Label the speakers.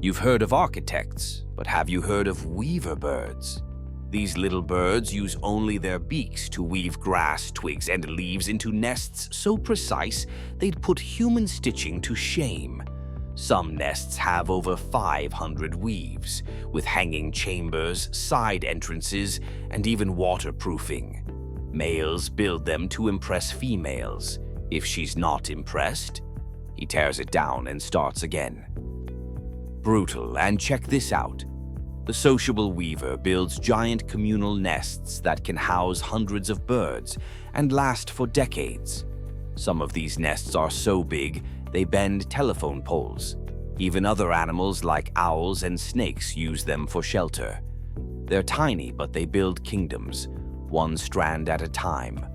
Speaker 1: You've heard of architects, but have you heard of weaver birds? These little birds use only their beaks to weave grass, twigs, and leaves into nests so precise they'd put human stitching to shame. Some nests have over 500 weaves, with hanging chambers, side entrances, and even waterproofing. Males build them to impress females. If she's not impressed, he tears it down and starts again. Brutal, and check this out. The sociable weaver builds giant communal nests that can house hundreds of birds and last for decades. Some of these nests are so big they bend telephone poles. Even other animals like owls and snakes use them for shelter. They're tiny, but they build kingdoms, one strand at a time,